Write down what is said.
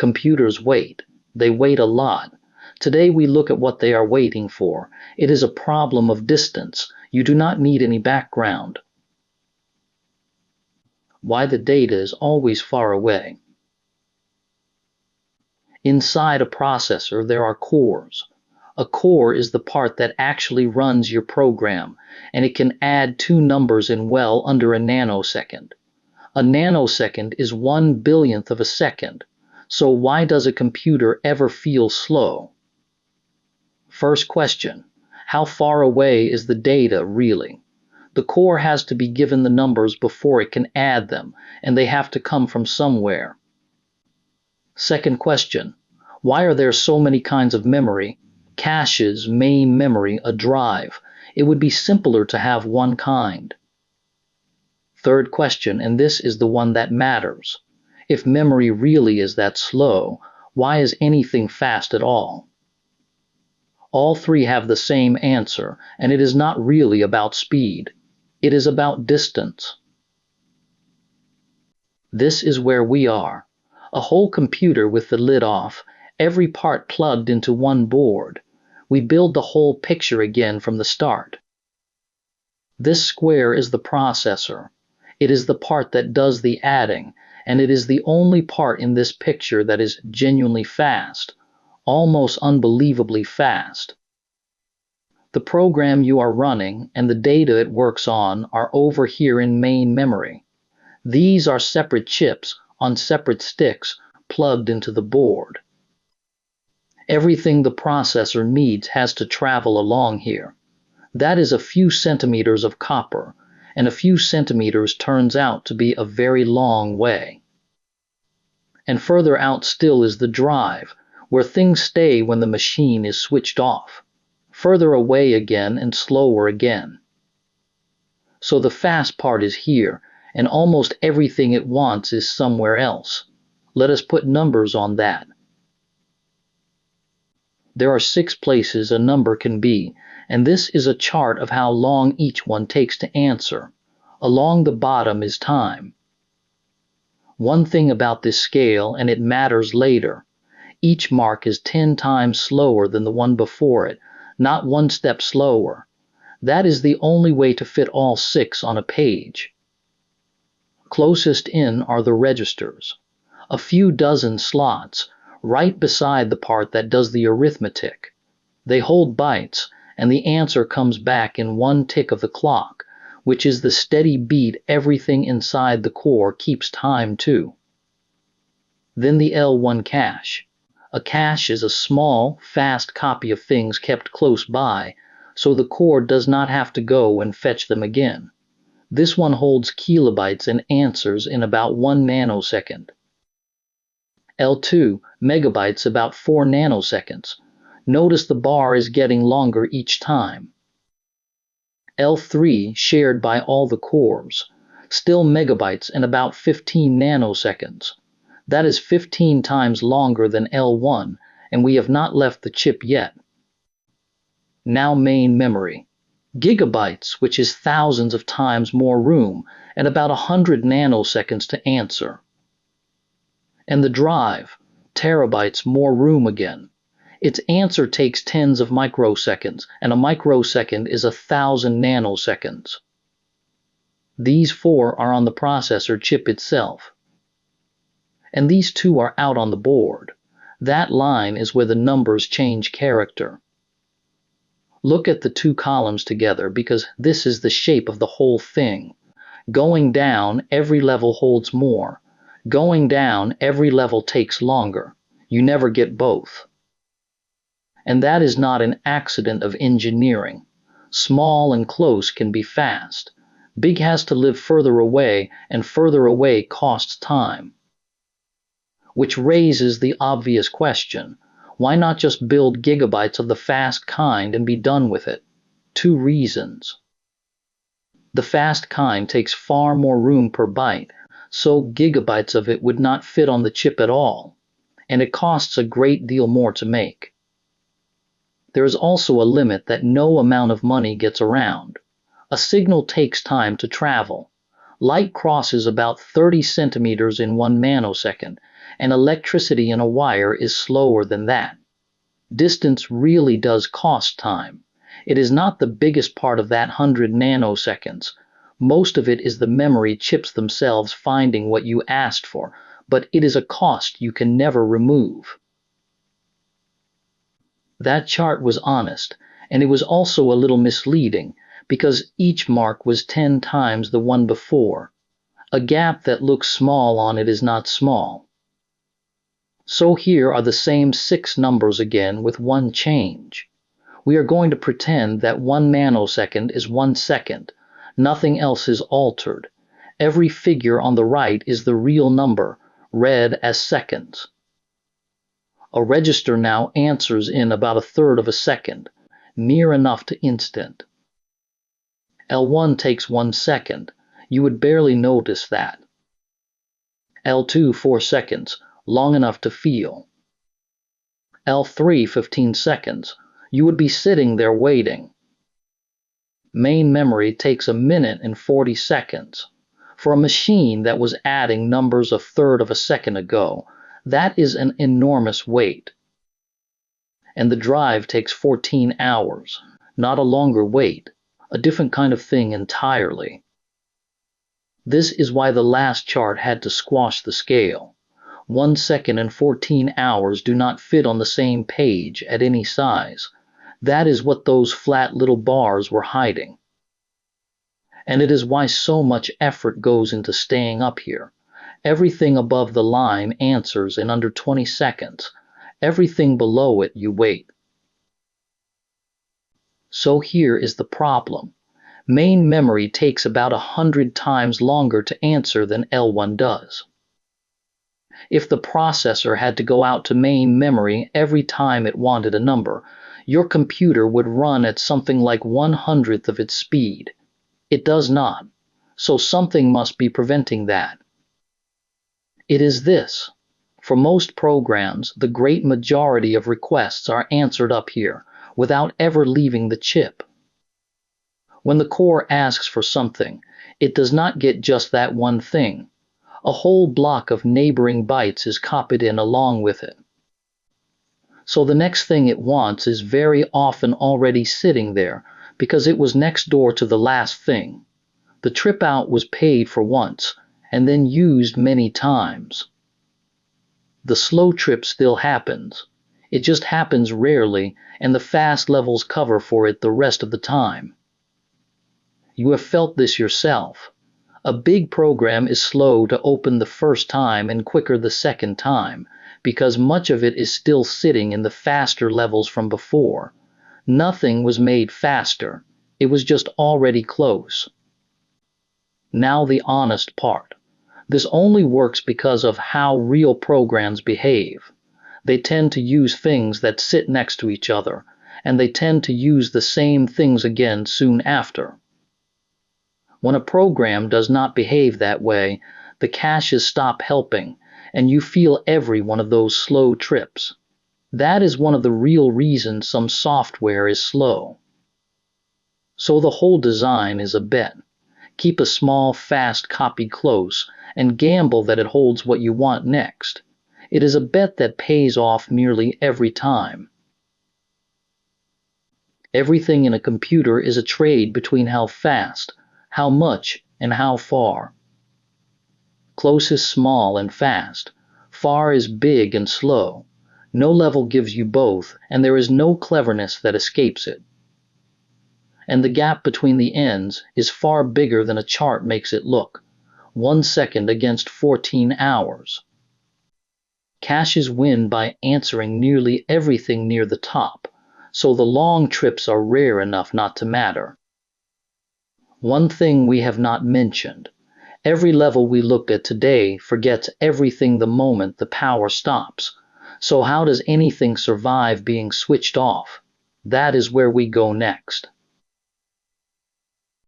Computers wait. They wait a lot. Today we look at what they are waiting for. It is a problem of distance. You do not need any background. Why the data is always far away. Inside a processor, there are cores. A core is the part that actually runs your program, and it can add two numbers in well under a nanosecond. A nanosecond is 1/1000th of a second. So why does a computer ever feel slow? First question, how far away is the data really? The core has to be given the numbers before it can add them, and they have to come from somewhere. Second question, why are there so many kinds of memory? Caches, main memory, a drive. It would be simpler to have one kind. Third question, and this is the one that matters. If memory really is that slow, why is anything fast at all? All three have the same answer, and it is not really about speed. It is about distance. This is where we are. A whole computer with the lid off, every part plugged into one board. We build the whole picture again from the start. This square is the processor. It is the part that does the adding, and it is the only part in this picture that is genuinely fast, almost unbelievably fast. The program you are running and the data it works on are over here in main memory. These are separate chips on separate sticks plugged into the board. Everything the processor needs has to travel along here. That is a few centimeters of copper, and a few centimeters turns out to be a very long way. And further out still is the drive, where things stay when the machine is switched off. Further away again and slower again. So the fast part is here, and almost everything it wants is somewhere else. Let us put numbers on that. There are 6 places a number can be, and this is a chart of how long each one takes to answer. Along the bottom is time. One thing about this scale, and it matters later, each mark is 10 times slower than the one before it, not 1 step slower. That is the only way to fit all 6 on a page. Closest in are the registers, a few dozen slots, right beside the part that does the arithmetic. They hold bytes, and the answer comes back in 1 tick of the clock, which is the steady beat everything inside the core keeps time to. Then the L1 cache. A cache is a small, fast copy of things kept close by, so the core does not have to go and fetch them again. This one holds kilobytes and answers in about 1 nanosecond. L2, megabytes, about 4 nanoseconds. Notice the bar is getting longer each time. L3, shared by all the cores, still megabytes and about 15 nanoseconds. That is 15 times longer than L1, and we have not left the chip yet. Now main memory. Gigabytes, which is thousands of times more room, and about 100 nanoseconds to answer. And the drive, terabytes more room again. Its answer takes tens of microseconds, and a microsecond is 1,000 nanoseconds. These 4 are on the processor chip itself. And these 2 are out on the board. That line is where the numbers change character. Look at the 2 columns together, because this is the shape of the whole thing. Going down, every level holds more. Going down, every level takes longer. You never get both. And that is not an accident of engineering. Small and close can be fast. Big has to live further away, and further away costs time. Which raises the obvious question, why not just build gigabytes of the fast kind and be done with it? 2 reasons. The fast kind takes far more room per byte, so gigabytes of it would not fit on the chip at all, and it costs a great deal more to make. There is also a limit that no amount of money gets around. A signal takes time to travel. Light crosses about 30 centimeters in 1 nanosecond, and electricity in a wire is slower than that. Distance really does cost time. It is not the biggest part of that 100 nanoseconds. Most of it is the memory chips themselves finding what you asked for, but it is a cost you can never remove. That chart was honest, and it was also a little misleading, because each mark was 10 times the one before. A gap that looks small on it is not small. So here are the same 6 numbers again with one change. We are going to pretend that 1 nanosecond is 1 second. Nothing else is altered. Every figure on the right is the real number, read as seconds. A register now answers in about 1/3 of a second, near enough to instant. L1 takes 1 second. You would barely notice that. L2 4 seconds, long enough to feel. L3 15 seconds. You would be sitting there waiting. Main memory takes 1 minute and 40 seconds. For a machine that was adding numbers 1/3 of a second ago, that is an enormous wait. And the drive takes 14 hours. Not a longer wait, a different kind of thing entirely. This is why the last chart had to squash the scale. 1 second and 14 hours do not fit on the same page at any size. That is what those flat little bars were hiding. And it is why so much effort goes into staying up here. Everything above the line answers in under 20 seconds. Everything below it you wait. So here is the problem. Main memory takes about 100 times longer to answer than L1 does. If the processor had to go out to main memory every time it wanted a number, your computer would run at something like 1/100th of its speed. It does not, so something must be preventing that. It is this. For most programs, the great majority of requests are answered up here, without ever leaving the chip. When the core asks for something, it does not get just that one thing. A whole block of neighboring bytes is copied in along with it. So the next thing it wants is very often already sitting there, because it was next door to the last thing. The trip out was paid for once, and then used many times. The slow trip still happens. It just happens rarely, and the fast levels cover for it the rest of the time. You have felt this yourself. A big program is slow to open the first time and quicker the second time, because much of it is still sitting in the faster levels from before. Nothing was made faster. It was just already close. Now the honest part. This only works because of how real programs behave. They tend to use things that sit next to each other, and they tend to use the same things again soon after. When a program does not behave that way, the caches stop helping, and you feel every one of those slow trips. That is one of the real reasons some software is slow. So the whole design is a bet. Keep a small, fast copy close, and gamble that it holds what you want next. It is a bet that pays off nearly every time. Everything in a computer is a trade between how fast, how much, and how far. Close is small and fast. Far is big and slow. No level gives you both, and there is no cleverness that escapes it. And the gap between the ends is far bigger than a chart makes it look. 1 second against 14 hours. Caches win by answering nearly everything near the top, so the long trips are rare enough not to matter. One thing we have not mentioned. Every level we looked at today forgets everything the moment the power stops. So how does anything survive being switched off? That is where we go next.